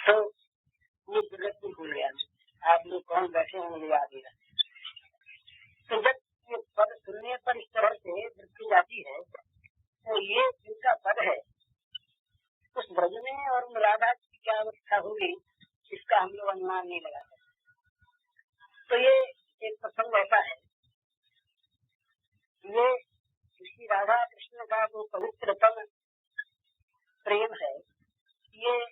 तो ये जगत भी भूल गया, आप लोग कौन बैठे हैं मुझे याद ही नहीं। तो जब ये पद सुनने पर इस तरह से वृत्ति जाती है तो ये जिनका पद है उस ब्रज में और उन राधा की क्या अवस्था होगी इसका हम लोग अनुमान नहीं लगा सकते। तो ये एक प्रसंग ऐसा है, ये श्री राधा कृष्ण का जो पवित्रतम प्रेम है ये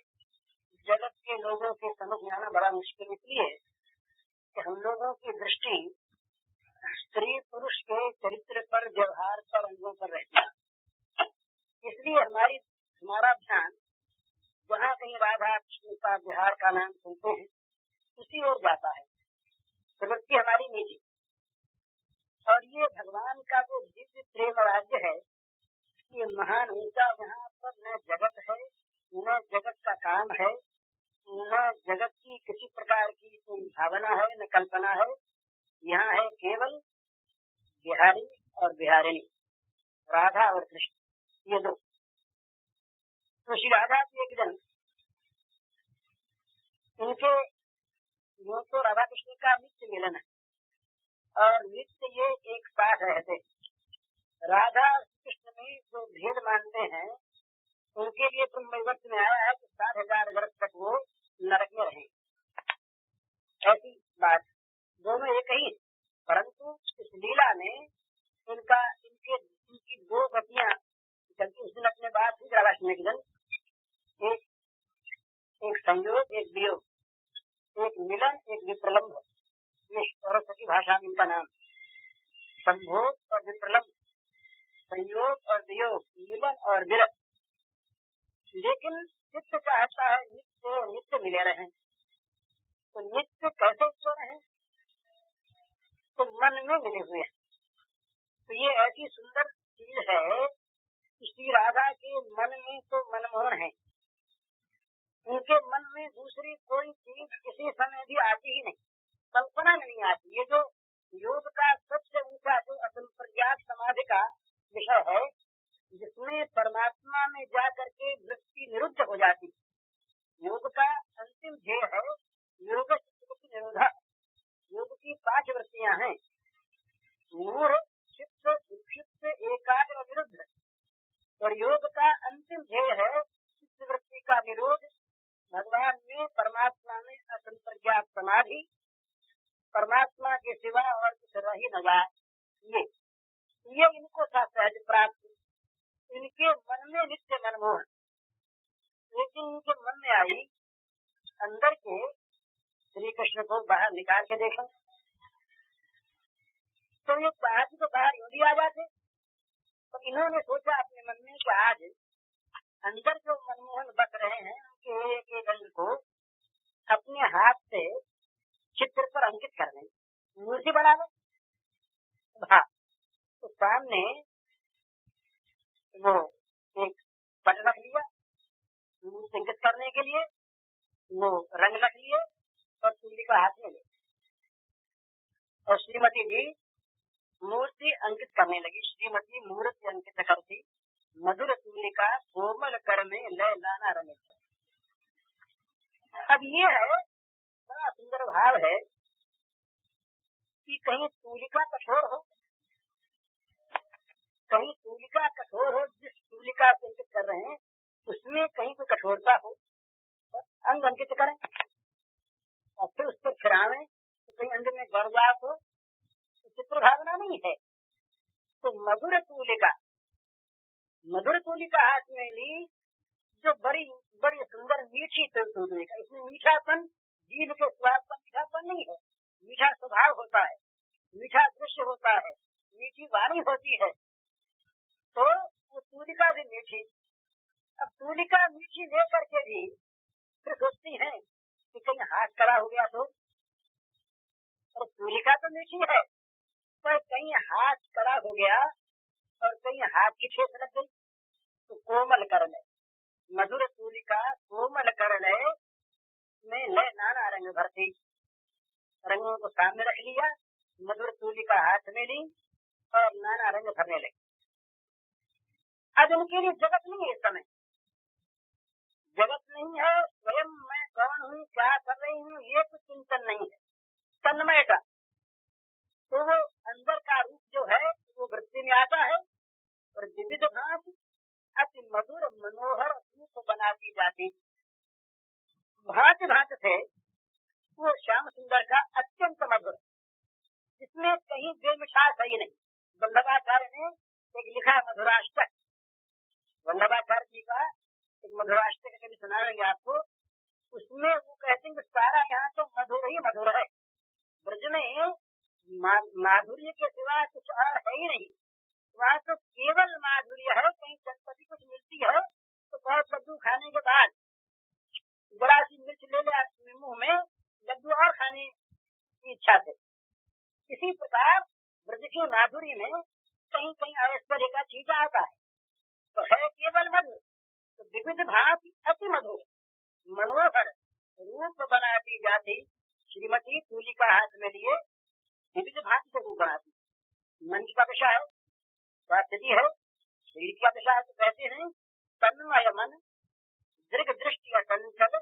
जगत के लोगों के समझ में आना बड़ा मुश्किल इसलिए कि हम लोगों की दृष्टि स्त्री पुरुष के चरित्र पर, व्यवहार पर, अंगों पर रहती है। इसलिए हमारा ध्यान जहाँ कहीं राधा कृष्ण का व्यवहार का नाम सुनते हैं उसी ओर जाता है, प्रवृत्ति हमारी निजी। और ये भगवान का जो दिव्य प्रेम राज्य है ये महान ऊंचा, यहाँ पर न जगत है, न जगत का काम है, न जगत की किसी प्रकार की कोई भावना है, न कल्पना है। यहाँ है केवल बिहारी और बिहारिणी, राधा और कृष्ण, ये दो। तो श्री राधा की एक दिन उनके यूं तो राधा कृष्ण का नित्य मिलन है और नित्य ये एक साथ रहते। राधा कृष्ण में जो भेद मानते हैं उनके लिए ब्रह्मवत में आया है कि 60,000 वर्ष तक वो नरक में रहे, ऐसी बात। दोनों एक ही, परंतु इस लीला में इनकी दो गतियां चलती। उस दिन अपने बात हुई राधाकृष्ण के दिन, एक संयोग, एक वियोग, एक मिलन, एक विप्रलम्भ। ये सरस्वती भाषा में इनका नाम संभोग और विप्रलम्भ, संयोग और वियोग, मिलन और विरह। लेकिन चित्त चाहता है नित्य मिले रहे। तो नित्य कैसे क्यों रहे? तो मन में मिले हुए हैं। तो ये ऐसी सुंदर चीज है, श्री राधा के मन में तो मनमोहन है, उनके मन में दूसरी कोई चीज किसी समय भी आती ही नहीं, कल्पना नहीं आती। ये जो योग का सबसे ऊंचा जो असंप्रज्ञात समाधि का विषय है जिसमें परमात्मा में जा करके वृत्ति निरुद्ध हो जाती, योग का अंतिम ध्येय है योग निरोधा। योग की 5 वृत्तियां हैं, मूढ़, चित्त, विक्षिप्त, एकाग्र, विरुद्ध। और योग का अंतिम ध्येय है चित्त वृत्ति का निरोध, भगवान में, परमात्मा में असंप्रज्ञात समाधि, परमात्मा के सिवा और कुछ रह ही न जाए। ये इनको था सहज प्राप्त। इनके मन में नित्य मनमोहन, लेकिन इनके मन में आई अंदर के श्री कृष्ण को बाहर निकाल के देखो तो ये बाहर तो बाहर यूं भी आ जाते। तो इन्होंने सोचा अपने मन में कि आज अंदर जो मनमोहन बस रहे हैं उनके एक एक अंग को अपने हाथ से चित्र पर अंकित कर दें, मूर्ति बना लो। हाँ, तो सामने वो एक पट रख लिया मूर्ति अंकित करने के लिए, वो रंग रख लिए और तुलिका हाथ में ले, और श्रीमती जी मूर्ति अंकित करने लगी। श्रीमती मूर्ति अंकित करती, मधुर तुलिका कोमल कर में लय लाना रंग। अब ये है बड़ा सुंदर भाव है कि कहीं तुलिका कठोर हो, कहीं तुलिका कठोर हो, जिस तुलिका से अंकित कर रहे हैं उसमें कहीं कोई कठोरता हो तो अंग अंकित करें और फिर उस पर फिरावें तो कहीं अंग में बर्दाश्त हो, तो चित्र भावना नहीं है। तो मधुर तुलिका हाथ में ली, जो बड़ी बड़ी सुंदर मीठी तुलिका, इसमें मीठापन, जीभ के स्वाद पर मीठापन नहीं है, मीठा स्वभाव होता है, मीठा दृश्य होता है, मीठी वाणी होती है। तो वो तुलिका भी मीठी। अब तुलिका मीठी लेकर के भी फिर सोचती है कि कहीं हाथ कड़ा हो गया तो, और तुलिका तो मीठी है पर कहीं हाथ कड़ा हो गया और कहीं हाथ की ठेस लग गई तो कोमल कर ले, मधुर तुलिका कोमल कर ले में ले नाना रंग भरती। रंगों को सामने रख लिया, मधुर तुलिका हाथ में ली और नाना रंग भरने लगी। अब उनके लिए जगत नहीं है, इस समय जगत नहीं है, स्वयं मैं कौन हूँ, क्या कर रही हूँ, ये कुछ चिंतन नहीं है। तन्मय का तो वो अंदर का रूप जो है वो वृत्ति में आता है और विविध भांति अति मधुर मनोहर रूप बनाती जाती। भांति भांति से वो श्याम सुंदर का अत्यंत मधुर, जिसमें कहीं बेमिठास है ही नहीं। वल्लभाचार्य ने एक लिखा मधुराष्टक, वल्लभाचार्य जी का एक मधुराष्टक कभी सुनाएंगे आपको। उसमें वो कहते हैं कि सारा यहाँ तो मधुर ही मधुर है, ब्रज में माधुर्य के सिवा कुछ और है ही नहीं। वहाँ तो केवल माधुर्य है। कहीं चटपटी कुछ मिलती है तो बहुत लड्डू खाने के बाद जरा सी मिर्च ले ले मुंह में, लड्डू और खाने की इच्छा से। इसी प्रकार ब्रज की माधुर्य में कहीं कहीं ऐश्वर्य का छींटा आता है, तो है केवल मधुर। तो विविध भांति अति मधुर मनोहर रूप बनाती जाती श्रीमती तुलिका हाथ में लिए विविध भांति से रूप बनाती। मन की दशा है, स्थिति है, शरीर की दशा है, तो कहते हैं तन्मय मन दीर्घ दृष्टि अचंचल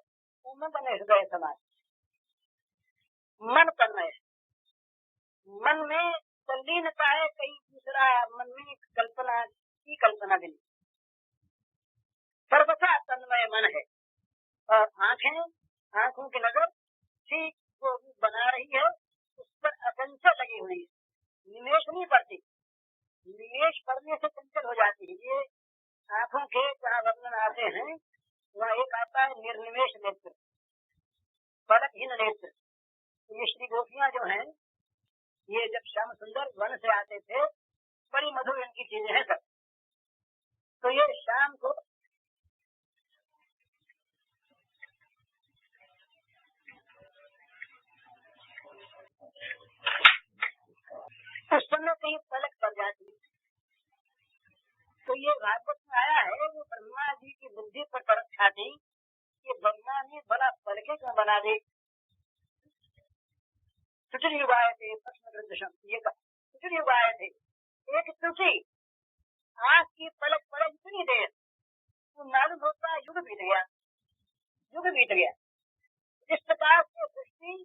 उमंग हृदय समान। मन तन्मय, मन में तल्लीनता है, कहीं दूसरा मन में कल्पना की कल्पना भी नहीं, सर्वथा तन्मय मन है। और आंखें, आंखों की नजर ठीक वो बना रही है, उस पर अचंचल लगी हुई है, निमेश नहीं पड़ती। निमेश पड़ने से चंचल हो जाती है। ये आंखों के जहाँ वर्णन आते हैं वहाँ एक आता है निर्निमेश नेत्र, पलकहीन नेत्र। ये श्री गोपियां जो हैं, ये जब श्याम सुंदर वन से आते थे, बड़ी मधुर इनकी चीजें हैं सब। तो ये शाम को उस समय कहीं पलक पड़ जाती। तो ये भागवत में आया है, वो ब्रह्मा जी की बुद्धि पर पलक खाती कि ब्रह्मा ने बड़ा पलके क्यों बना दी। त्रुटि उगाए थे, ये त्रुटि उगाए थे, एक त्रुटि आंख की पलक पड़े इतनी देर, तो मालूम होता है युग बीत गया, युग बीत गया। इस प्रकार से सृष्टि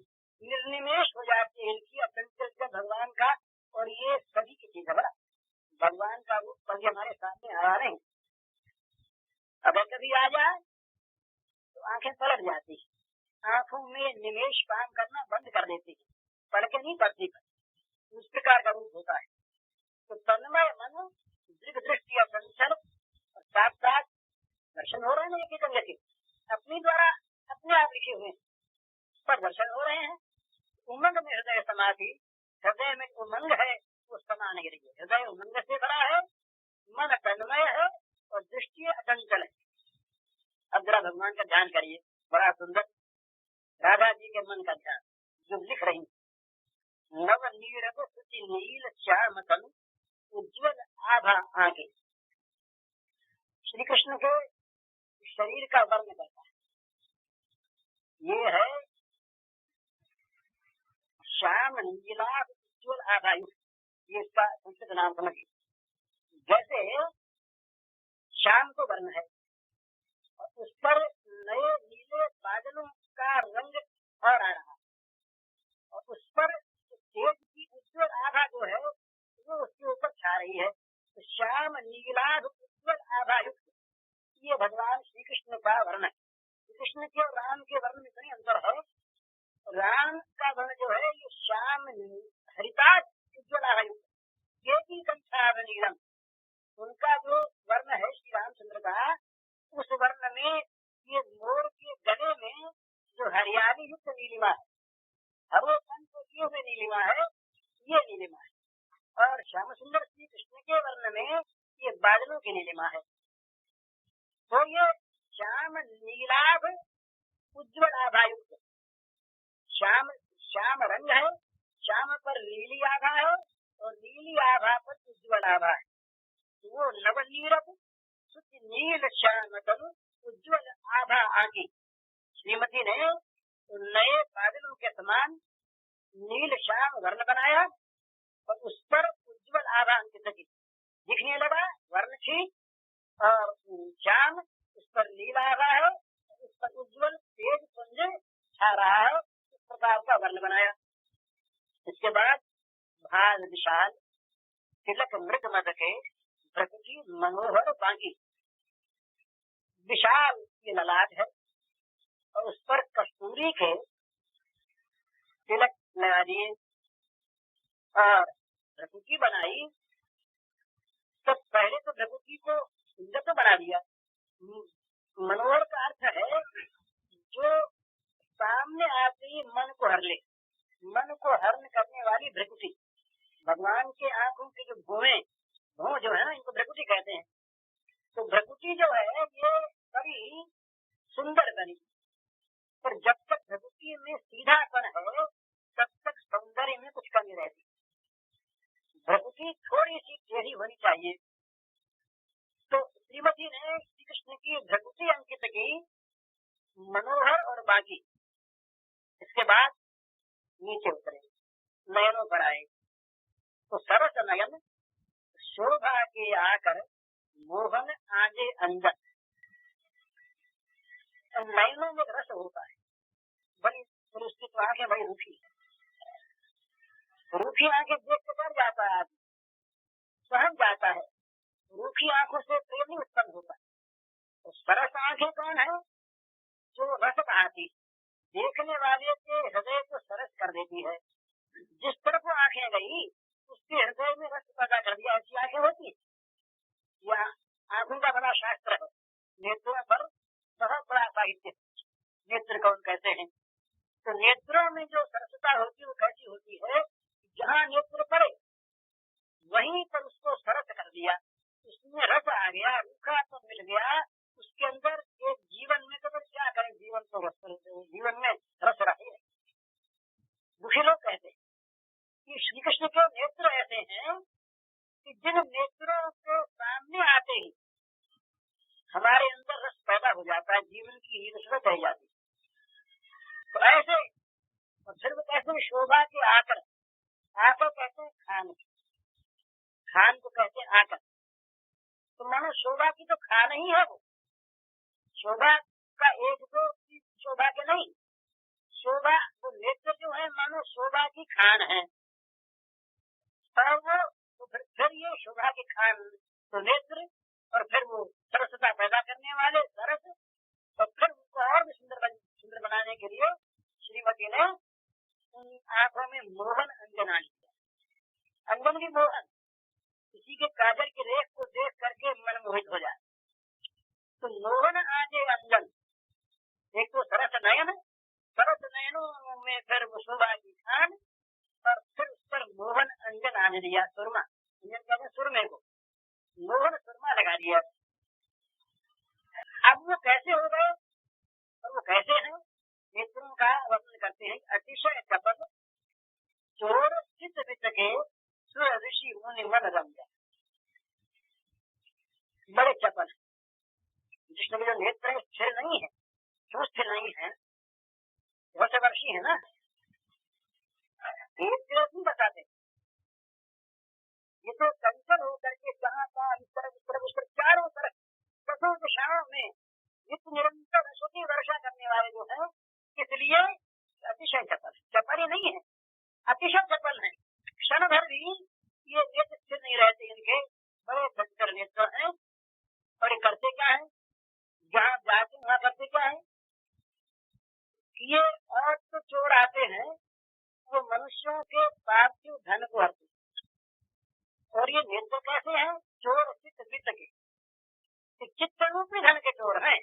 निर्निमेश हो जाती है इनकी अचंचल भगवान का। और ये सभी की चीज है, बड़ा भगवान का रूप कभी हमारे सामने आ रहे हैं। अगर कभी आ जाए तो आंखें पलट जाती, आंखों में निमेश काम करना बंद कर देती है, पलकें नहीं पड़ती, उस प्रकार का रूप होता है। तो तन्मय मन दीर्घ दृष्टि अचंचल, और साथ साथ दर्शन हो रहे हैं एक जगह के, अपनी द्वारा अपने आप लिखे हुए पर दर्शन हो रहे हैं। उमंग में हृदय समाधि, हृदय में उमंग है वो समा नहीं रही है। हृदय उमंग से भरा है, मन तन्मय है और दृष्टि अचंचल है। अब जरा भगवान का ध्यान करिए, बड़ा सुंदर राधा जी के मन का ध्यान जो लिख रही, नव नीरव सुचि नील श्याम तनु उज्ज्वल आभा आंखें। श्री कृष्ण के शरीर का वर्ण करता है, ये है श्याम नीला उज्ज्वल आभायुक्त, ये इसका संस्कृत नाम समझिए। जैसे श्याम को वर्ण है और उस पर नए नीले बादलों का रंग और आ रहा, और उस पर तेज की उज्ज्वल आभा जो है वो उसके ऊपर छा रही है। तो श्याम नीला उज्ज्वल आभायुक्त, ये भगवान श्री कृष्ण का वर्ण है। श्री कृष्ण के और राम के वर्ण में इतनी अंतर है। राम का वर्ण जो है ये श्याम हरिताज उज्ज्वल आभायुक्त, केकी कंठा नीलम, उनका जो वर्ण है श्री रामचंद्र का, उस वर्ण में ये मोर के गले में जो हरियाली युक्त नीलिमा है, हरोपन को किए हुए नीलिमा है, ये नीलिमा है। और श्याम सुंदर श्री कृष्ण के वर्ण में ये बादलों की नीलिमा है। तो ये श्याम नीलाभ उज्ज्वल आभायुक्त, श्याम श्याम रंग है, श्याम पर नीली आभा है और नीली आभा पर उज्ज्वल आभा है। वो नवनीरव नील श्याम तनु उज्ज्वल आभा आंखें। श्रीमती ने नए बादलों के समान नील श्याम वर्ण बनाया और उस पर उज्ज्वल आभा अंकित की दिखने लगा। वर्ण थी और श्याम, उस पर नील आभा है, उस पर उज्ज्वल तेज पुंज छा रहा है, इस प्रकार का वर्ण बनाया। इसके बाद भाग विशाल तिलक मृग मद के प्रकृति मनोहर बांकी। विशाल ये ललाट है और उस पर कस्तूरी के तिलक लगा दिए और प्रकृति बनाई। तो पहले तो प्रकृति को सुंदर तो बना दिया। मनोहर का अर्थ है जो सामने आते ही मन को हर ले, मन को हरण करने वाली भ्रकुटी। भगवान के आंखों के जो भौं जो है ना, इनको भ्रकुटी कहते हैं। तो भ्रकुटी जो है ये बड़ी सुंदर बनी, पर जब तक भ्रकुटी में सीधापन है तब तक सौंदर्य में कुछ कमी रहती। भ्रकुटी थोड़ी सी टेढ़ी होनी चाहिए। तो श्रीमती ने श्री कृष्ण की भ्रकुटी अंकित की, मनोहर और बाकी। इसके बाद नीचे उतरे, नयनों पर आए तो सरस नयन शोभा के आकर मोहन आजे अंजन। नयनों में रस होता है, बड़ी उसकी तो आंखें बड़ी रूखी आंखें देख के डर जाता है आदमी, सहम जाता है। रूखी आंखों से प्रेम नहीं उत्पन्न होता। तो सरस आंखें कौन है? जो रस बहाती, देखने वाले के हृदय को सरस कर देती है। जिस तरफ वो आंखें गई उसके हृदय में रस पैदा कर दिया। ऐसी आंखें होती है। यह आंखों का बड़ा शास्त्र है। नेत्रों पर बहुत बड़ा साहित्य। नेत्र कौन कहते हैं? तो नेत्रों में जो सरसता होती है वो कैसी होती है? जहाँ नेत्र पड़े वहीं पर उसको सरस कर दिया, उसमें रस आ गया, रूखा तो मिल गया उसके अंदर। एक जीवन में तो क्या करें, जीवन तो जीवन में रस रहे। दुखी लोग कहते हैं कि श्री कृष्ण के नेत्र ऐसे हैं कि जिन नेत्रों के सामने आते ही हमारे अंदर रस पैदा हो जाता है, जीवन की हीरत रह जाती। तो ऐसे और फिर वो कैसे शोभा के आकर, आकर कहते हैं खान, खान को कहते हैं आकर। तो मानो शोभा की तो खान ही है वो। शोभा का एक दो शोभा के नहीं, शोभा वो नेत्र जो है मानो शोभा की खान है। और वो तो फिर ये शोभा की खान तो नेत्र, और फिर वो सरसता पैदा करने वाले सरस, और फिर उनको और भी सुंदर बनाने के लिए श्रीमती ने उन आंखों में मोहन अंजन आनी किया। अंजन भी मोहन, किसी के काजल की रेख को देख करके मन मोहित हो जाए। तो मोहन आजे अंजन, एक तो सरस नयन, सरस नयनों में फिर वो शोभा की खान, और फिर उस पर मोहन अंजन आने दिया। सुरमा, अंजन कहते हैं सुरमे को, मोहन सुरमा लगा दिया। अब वो कैसे हो गए और वो कैसे हैं? नेत्रों का वर्णन करते हैं। अतिशय चपल चोर चित वित्त के सुर ऋषि मुनि मन रंग, बड़े चपल। जिसमें जो नेत्र स्थिर नहीं है, जो स्थिर नहीं है, बहुत वर्षी है ना, नहीं बताते। ये तो चंचल होकर के जहाँ तहाँ इस तरफ चारों तरफ दसों दिशाओं में नित्य निरंतर अशुद्धि वर्षा करने वाले जो है, इसलिए अतिशय चपल। चपल ही नहीं है, अतिशय चपल है। क्षण भर भी ये नेत्र स्थिर नहीं रहते, इनके बड़े चंचल नेत्र हैं। और ये करते क्या है? जहाँ जाते वहाँ करते क्या है? ये और तो चोर आते हैं, वो मनुष्यों के पार्थिव धन को हरते। और ये नेत्र कैसे हैं? चोर चित्त वित्त के, चित्त रूपी धन के चोर हैं।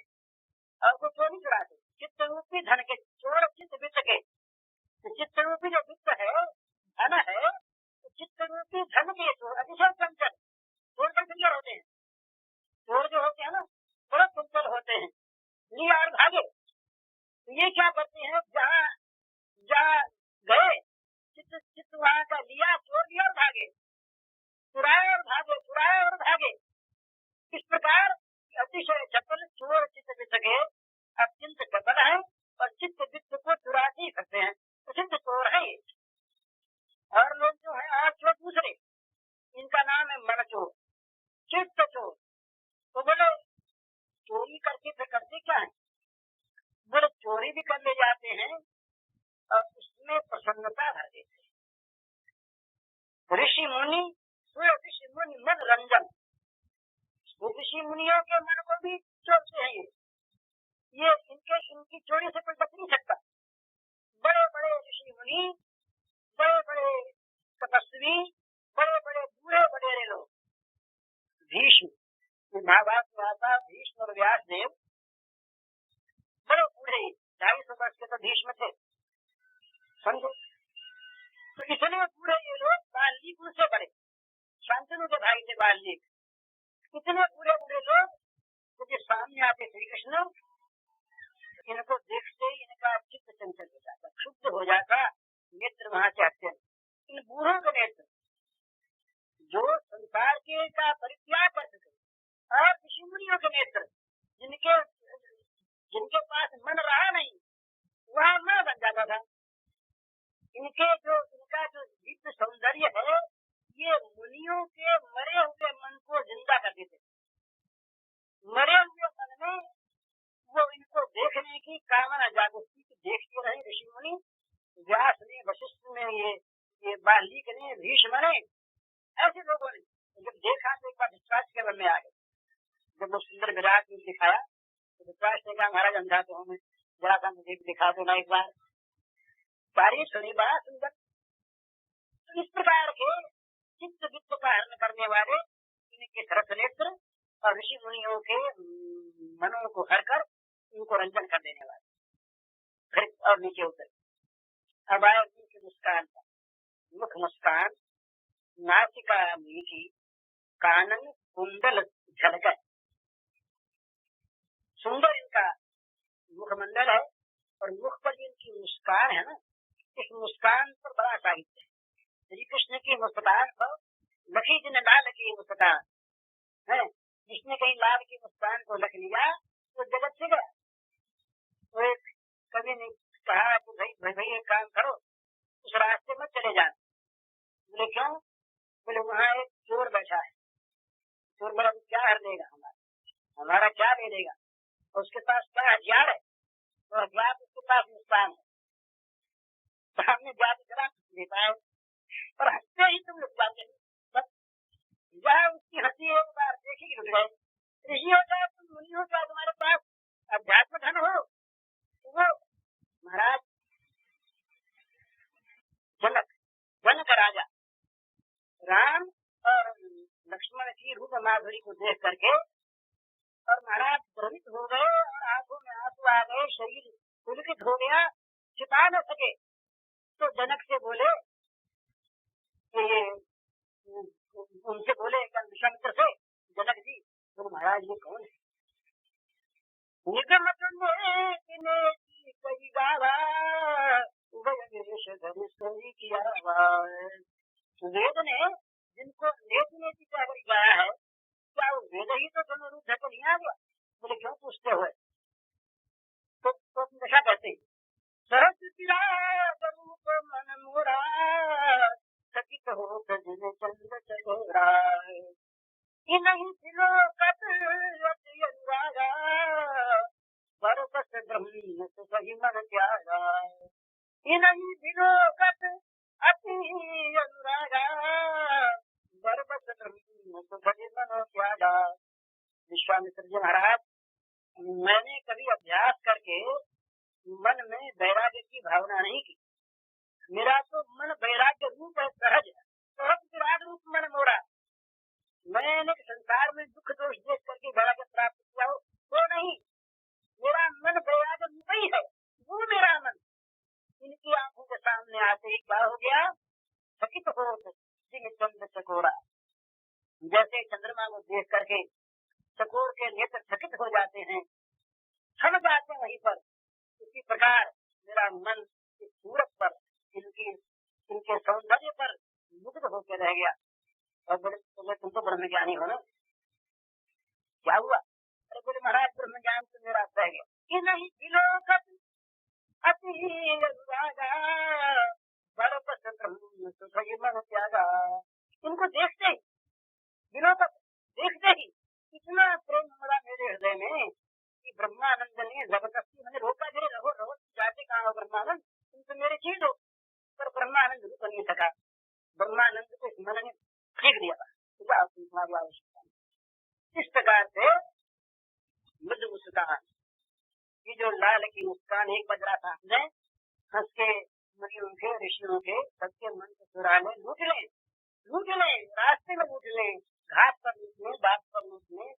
और वो चोर नहीं चुराते, चित्त रूपी धन के चोर, चित्त वित्त के। तो चित्त रूपी जो वित्त है, धन है, तो चित्त रूपी धन के चोर अतिशय चंचल। चोर बड़े चंचल होते हैं। चोर जो होते हैं ना, बड़े चंचल होते हैं, लिया और भागे। तो ये क्या करते हैं? जहाँ गए चित्त वहाँ का लिया, चोर लिया और भागे, चुराए और भागे, चुराए और भागे। इस प्रकार अतिशय चपल चोर चित्त वित्त के अत्यंत चपल है, और चित्त वित्त को चुरा नहीं सकते हैं, प्रसिद्ध चोर है। और लोग जो है और चोर दूसरे, इनका नाम है मन चोर, चित्त चोर। तो बोले चोरी करके फिर करते क्या है? बोले चोरी खरीद कर ले जाते हैं और उसमें प्रसन्नता भर देते हैं। ऋषि मुनि मन रंजन, ऋषि मुनियों के मन को भी चोरते हैं ये इनकी चोरी से कोई बच नहीं सकता। बड़े बड़े ऋषि मुनि, बड़े बड़े तपस्वी, बड़े बड़े बूढ़े बड़ेरे लोग, भीष्म, महाभारत में आता भीष्म और व्यास देव बड़े बूढ़े, 250 वर्ष के तो भीष्म थे, समझो। तो इतने बूढ़े ये लोग, बाल्मीकि उनसे बड़े, शांतनु के भाई थे बाल्मीकि, इतने बूढ़े बूढ़े लोग मुझे सामने आते श्री कृष्ण, इनको देखते ही इनका चित्त चंचल हो जाता, क्षुब्ध हो जाता, नेत्र वहां से हटते। इन बूढ़ों के नेत्र जो संसार के का परित्याग कर सके, और ऋषि मुनियों के नेत्र जिनके पास मन रहा नहीं, वह मन बन जाता था। इनका जो दिव्य सौंदर्य है, ये मुनियों के मरे हुए मन को जिंदा कर देते। मरे हुए मन में वो इनको देखने की कामना जागृति देखते रहे ऋषि मुनि। व्यास ने, वशिष्ठ ने, ये बाल्मीकि ने, भीष्म ने, ऐसे लोगों ने जब देखा तो एक बार विश्वास के मन में आ गए। जब वो सुंदर विराट रूप दिखाया तो विश्वास ने कहा, महाराज अंधा तो हमें जरा सा मुझे दिखा दो ना एक बार। तारीफ सुनी, बड़ा सुंदर। तो इस प्रकार के चित्त वित्त का हरण करने वाले इनके सरस नेत्र और ऋषि मुनियों के मनों को हर कर उनको रंजन कर देने वाले। फिर और नीचे उतर अब आए उनकी मुस्कान का, मुख मुस्कान, नासिका मीठी, कानन कुंडल झलक, सुंदर इनका मुखमंडल है और मुख पर इनकी मुस्कान है ना, इस मुस्कान पर बड़ा साहित्य है। श्री कृष्ण की मुस्कान पर लखी जिन लाल की मुस्कान है, जिसने कहीं लाल की मुस्कान को लख लिया तो जगत से गया। तो एक कवि ने कहा कि भाई एक काम करो, उस रास्ते में चले जाना। बोले क्यों? बोले वहाँ एक चोर बैठा है, चोर बोला क्या हर लेगा, हमारा क्या ले लेगा, और उसके पास क्या हथियार है, और हथियार उसके पास मुस्कान है, सामने जाते चला लेता है और हंसते ही तुम लुट जाते हो। जहाँ उसकी हंसी एक बार देखी लुट गए। ऋषि हो जाए तुम, मुनि हो जाए, तुम्हारे पास अध्यात्म धन हो, तो वो महाराज जनक राजा राम और लक्ष्मण की रूप माधुरी को देख करके और महाराज भ्रमित हो गए और आंखों में आंसू आ गए, शरीर पुलकित हो गया, छिपा न सके। तो जनक से बोले कि ये उनसे बोले विश्वामित्र से, जनक जी बोले महाराज ये कौन है? निगम कई गावा किया वेद ने जिनको नेति चाकर गाया है, क्या वो वेद ही तो दोनों रूप ढक नहीं आ गया? बोले क्यों पूछते हुए? तो दशा कहते सरस रूप मन मोरा सकित हो जिन चंद्र चकोरा नहीं सिलोकत अनुरागा बरबस ब्रह्म सही मन प्यारा नहीं सिलोकत अति अनुरागा बरबस ब्रह्म सही मन प्यारा। विश्वामित्र जी महाराज, मैंने कभी अभ्यास करके मन में वैराग्य की भावना नहीं की। मेरा तो मन वैराग्य रूप है, सहज विराट रूप मन मोरा। मैंने संसार में दुख दोष देख करके वैराग्य प्राप्त किया हो तो नहीं, मेरा मन वैराग्य रूप ही है, वो मेरा मन इनकी आंखों के सामने आते ही क्या हो गया? थकित हो चंद्र चकोरा। जैसे चंद्रमा को देख करके चकोर के नेत्र थकित हो जाते हैं, थम जाते हैं वहीं पर, इसी प्रकार मेरा मन इस सूरत पर, इनके सौंदर्य पर मुग्ध होकर रह गया। और बोले तुम तो ब्रह्म ज्ञानी हो ना, क्या हुआ? अरे बोले महाराज ब्रह्म ज्ञान तो मेरा रह गया। कि नहीं विलोकत अति अनुरागा बरबस ब्रह्म सही मन त्यागा। इनको देखते ही, विलोकत देखते ही इतना प्रेम हमारा मेरे हृदय में कि ब्रह्मानंद ने जबरदस्ती मैंने रोका, दे रहो ब्रह्मानंद तुम तो मेरी चीज हो, पर ब्रह्मानंद रूप नहीं सका। ब्रह्मानंद को इस मन ने फेंक दिया, तुम्हारी आवश्यकता नहीं। इस प्रकार से मृदु मुस्कान, ये जो लाल की मुस्कान एक बज रहा था, हमने हंस के मुनियों के ऋषियों के सबके मन को चुरा ले, लूट ले, रास्ते में लूट ले, घाट पर लूट ले, बात पर लूट ले,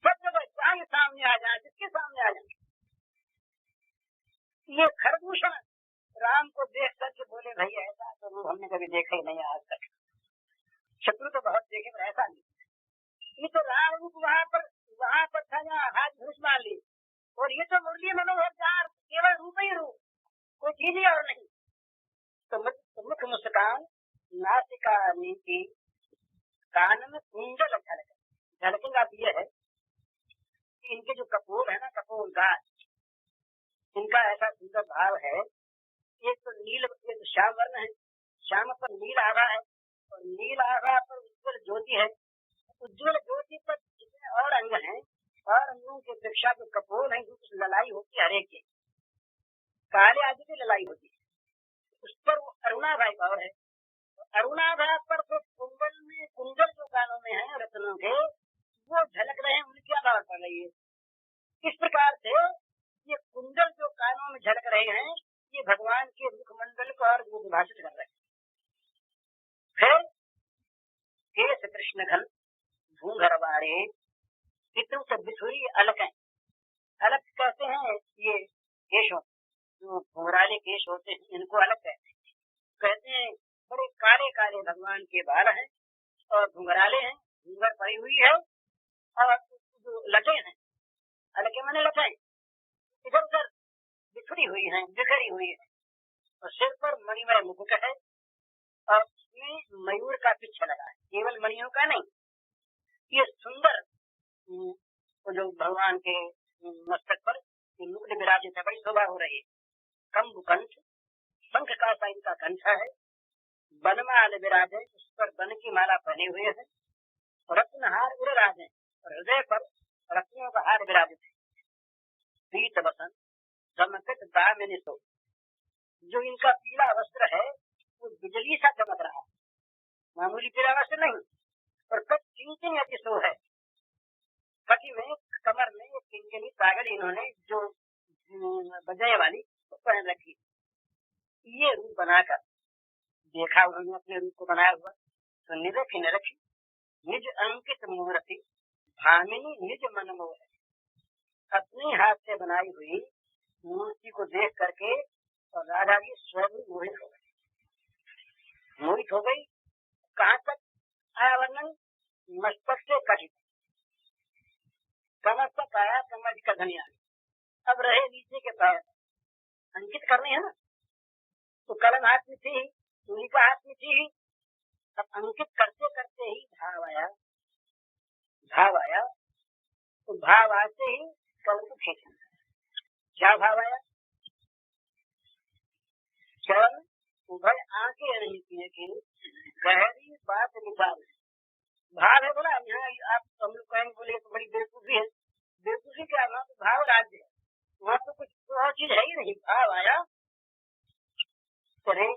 सब जगह जहाँ सामने आ जाए, जिसके सामने आ जाए। ये खरदूषण राम को देख करके बोले भैया ऐसा तो रूप हमने कभी देखा ही नहीं आज तक। शत्रु तो बहुत देखे पर ऐसा नहीं। ये तो राम रूप वहाँ पर था जहाँ हाथ घूस मार ली, और ये तो मुरली मनोहर चार केवल रूप ही रूप, कोई चीज ही और नहीं। तो मुख मुस्कान, नासिका नीति, कान में कुंडल झलकेगा ये है कि इनके जो कपूर है ना, कपूर गाछ, इनका ऐसा सुंदर भाव है। एक तो नील, एक तो श्याम वर्ण है, श्याम पर नील आभा है, और नील आभा पर उज्ज्वल ज्योति है। उज्ज्वल ज्योति पर जितने और अंग हैं, और अंगों की अपेक्षा जो कपूर है, कुछ ललाई होती है, हरेक के काले आदि की ललाई होती है। उस पर वो अरुणाभा और है, अरुणाभा पर तो कुंडल जो कानों में है रत्नों के, वो झलक रहे हैं, उनकी आधार पर रही है। इस प्रकार से ये कुंडल जो कानों में झलक रहे हैं, ये भगवान के मुखमंडल को और विभाषित कर रहे हैं। फिर केश कृष्ण घन घूंघर वारे, पितु से बिछुरी अलक है। अलक कहते हैं ये केशों, जो घुंघराले केश होते हैं, इनको अलग कहते हैं। बड़े काले काले भगवान के बाल हैं और घुंघराले हैं, घूंघर पड़ी हुई है, और जो लटे हैं, अलके माने लटे, इधर उधर बिखरी हुई है, बिखरी हुई है, और सिर पर मणिमय मुकुट है, और उसमें मयूर का पिच्छ लगा है, केवल मणियों का नहीं। ये सुंदर जो भगवान के मस्तक पर मुकुट विराजित है, बड़ी शोभा हो रही है। कंब कंठ, शंख का सा इनका कंठ है, बनमाल विराज है, उस पर बन की माला पहने हुए है, रत्नहार उड़राज है, और हृदय पर रत्नों का हार विराजित है। पीत बसन चमकत दामिनी सो, जो इनका पीला वस्त्र है वो बिजली सा चमक रहा है, मामूली पीला वस्त्र नहीं, और कट किंकिनी अति सो है। कटी में, कमर में एक किंकिनी सागर इन्होंने जो बजाने वाली पहन रखी। ये रूप बनाकर देखा उन्होंने, अपने रूप को बनाया हुआ, तो निरखी निरखी निज अंकित मूर्ति, भामिनी निज मन मोह, अपने हाथ से बनाई हुई मूर्ति को देख करके और राधा जी स्वयं मोहित हो गई। कहाँ तक आया वर्णन? मस्तक से कटी, कमर तक आया, कमर का धनिया। अब रहे नीचे के पैर, अंकित करने है ना, तो कलम हाथ में थी, चूड़ी का हाथ में थी। अब अंकित करते करते ही भाव आया, तो भाव आते ही कलम को खींचना। क्या भाव आया? चरण उभय आंखें नहीं किए कि गहरी बात विचार। भाव है बोला, यहाँ आप हम लोग कहेंगे बोले तो बड़ी बेवकूफी है। बेवकूफी क्या, वहाँ तो भाव राज्य है, वहाँ तो कुछ और चीज है ही नहीं। भाव आया, चले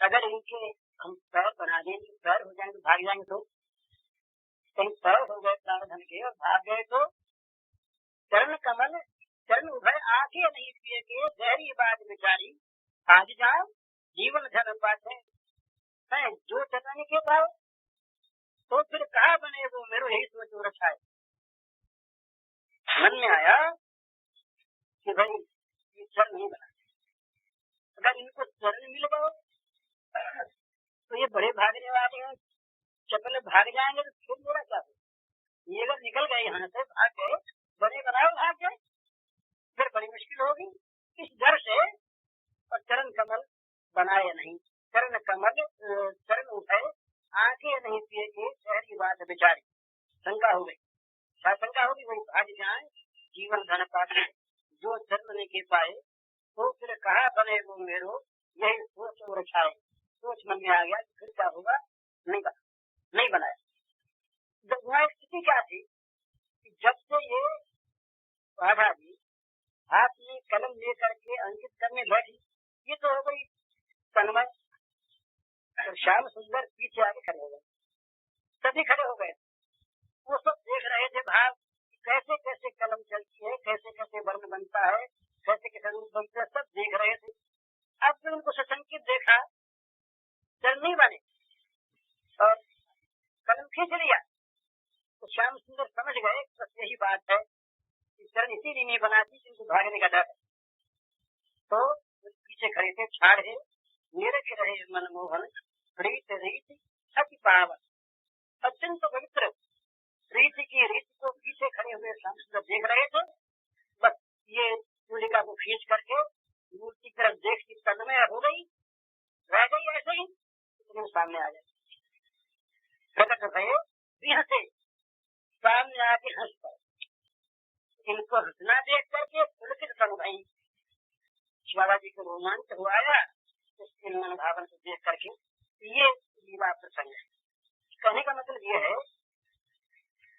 अगर इनके हम पैर बना देंगे, पैर हो जाएंगे, भाग जाएंगे, तो कहीं पैर हो गए प्रावधान के और भाग गए तो चरण कमल, चरण उभय आंखें नहीं किए के गहरी बात विचारी, आज जाओ जीवन धन पाते है। जो चरण के पाओ तो फिर कहा बने वो, मेरे यही सोच रखा है। मन में आया कि भाई ये चरण नहीं बना, अगर इनको चरण मिल गए तो ये बड़े भागने वाले हैं, चपल भाग जाएंगे तो फिर मेरा क्या हो। ये अगर निकल गए यहाँ से, भाग गए, बड़े बनाओ भाग गए, फिर बड़ी मुश्किल होगी। इस डर से और चरण कमल बनाए नहीं, चरण कमल चरण उठे आंखें नहीं पिए के शहरी बात बेचारी। शंका हो गई, क्या शंका होगी? वही भाग जाए जीवन धन पाते, जो जन्म नहीं के पाए तो फिर कहा बने वो मेरो, यही सोच और छाए। सोच मन में आ गया फिर क्या होगा, नहीं बनाया। जब वहाँ स्थिति क्या थी कि जब से ये राधा जी हाथ में कलम लेकर के अंकित करने बैठी, ये तो हो गई तन्मय। और श्याम सुंदर पीछे आगे खड़े हो गए, सभी खड़े हो गए। वो सब देख रहे थे भाव, कैसे कैसे कलम चलती है, कैसे कैसे वर्ण बनता है, कैसे कैसे रूप बनते हैं, सब देख रहे थे। अब जब उनको सशंकित देखा, चल नहीं बने और कलम खींच लिया, तो श्याम सुंदर समझ गए बस यही बात है, चरण इसीलिए नहीं बनाती जिनको भागने का डर है। तो पीछे खड़े थे, छाड़े निरख रहे मनमोहन, रीत रीत अति पावन, अत्यंत पवित्र रीति की रीति को पीछे खड़े हुए श्याम सुंदर देख रहे थे। बस ये चूलिका को खींच करके मूर्ति की तरफ देख की तन्मय हो गई, रह गई ऐसे ही, तो सामने आ गए, प्रकट भये से सामने आके हंस पड़े। इनको हंसना देख करके पुलकित संग भाई शिवाला जी को रोमांच हुआ आया इसके मन भावन को देख करके। ये लीला प्रसंग है। कहने का मतलब ये है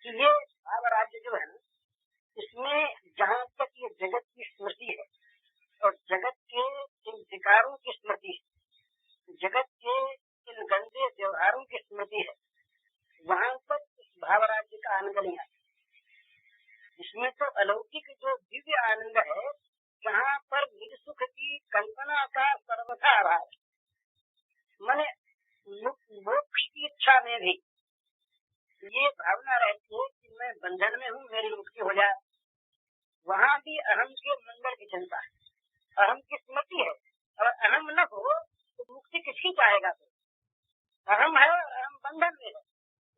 कि ये भाव राज्य जो है ना, इसमें जहाँ तक ये जगत की स्मृति है और जगत के इन विकारों की स्मृति है, जगत के इन गंदे व्यवहारों की स्मृति है, वहां तक इस भाव राज्य का आनंद नहीं आता। इसमें तो अलौकिक जो दिव्य आनंद है, जहाँ पर निज सुख की कल्पना का सर्वथा अभाव है, माने मोक्ष की इच्छा में भी ये भावना रहती है कि मैं बंधन में हूँ, मेरी मुक्ति हो जाए। वहाँ भी अहम के मंगल की चिंता है, अहम की स्मृति है। और अहम न हो तो मुक्ति किसकी चाहेगा? तो अहम है और अहम बंधन में है,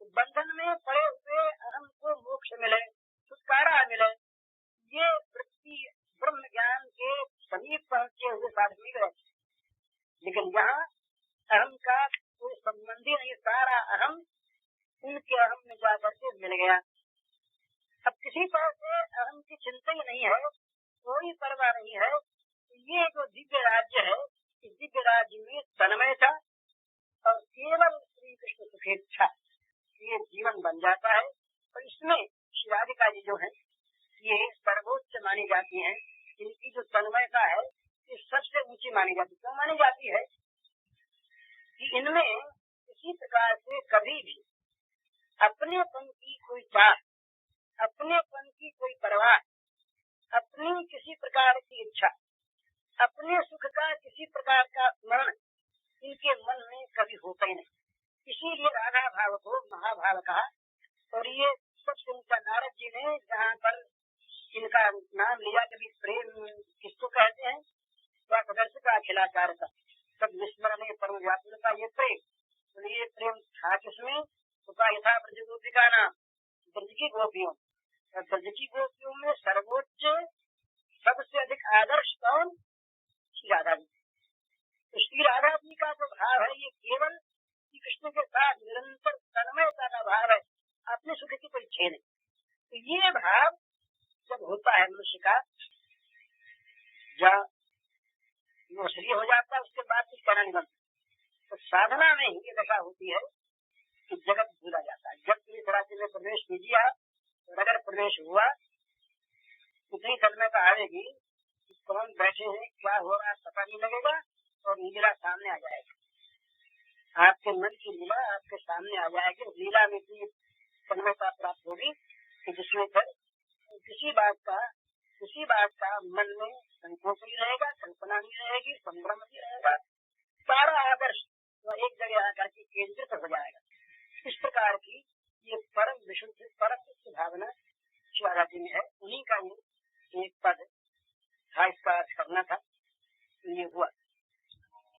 तो बंधन में पड़े हुए अहम को मोक्ष मिले, छुटकारा मिले, ये वृत्ति ब्रह्म ज्ञान के समीप पहुंचे हुए साधनी रहते। लेकिन यहाँ अहम का कोई संबंधी नहीं, सारा अहम उनके अहम में जाकर के मिल गया। अब किसी तरह से अहम की चिंता ही नहीं है, कोई परवाह नहीं है। ये जो दिव्य राज्य है, इस दिव्य राज्य में तन्मयता और केवल श्री कृष्ण सुखेच्छा ये जीवन बन जाता है। और इसमें श्री राधिका जी जो है ये सर्वोच्च मानी जाती है। इनकी जो तन्मयता है ये सबसे ऊंची मानी जाती है। क्यों मानी जाती है कि इनमें इसी प्रकार से कभी भी अपनेपन की कोई चाह, अपनेपन की कोई परवाह, अपनी किसी प्रकार की इच्छा, अपने सुख का किसी प्रकार का स्मरण इनके मन में कभी होता ही नहीं। इसीलिए राधा भाव को महाभाव कहा। और ये सबसे ऊंचा नारद जी ने जहाँ पर इनका नाम लिया, कभी प्रेम किसको कहते हैं, प्रदर्श का अखिलाचार का सब विस्मरण परम व्याकुलता, ये प्रेम। तो ये प्रेम था किसमें? तो यथा ब्रज गोपिका नाम, ब्रज की गोपियों, और ब्रज की गोपियों में सर्वोच्च सबसे अधिक आदर्श कौन? श्री राधा जी। तो श्री राधा जी का जो भाव है ये केवल श्री कृष्ण के साथ निरंतर तन्मयता का भाव है, अपने सुख की कोई इच्छा नहीं। तो ये भाव जब होता है मनुष्य का, जब वो श्री हो जाता है, उसके बाद कुछ करना नहीं बनता। तो साधना में ही ये दशा होती है कि जगत भूला जाता है। जब पुलिस राज्य में प्रवेश कीजिए, तो अगर प्रवेश हुआ उतनी तन्मयता आएगी कि कौन बैठे हैं, क्या हो रहा है पता नहीं लगेगा, और लीला सामने आ जाएगी। आपके मन की लीला आपके सामने आ जाएगी। लीला में इतनी तन्मयता प्राप्त होगी कि जिसमें फिर किसी बात का मन में संकोच नहीं रहेगा, कल्पना नहीं रहेगी, संभ्रम नहीं रहेगा। सारा आदर्श तो एक जगह आकर के केंद्रित हो जाएगा। इस प्रकार की ये परम विशुद्ध परम भावना शिवाजी में है। उन्हीं का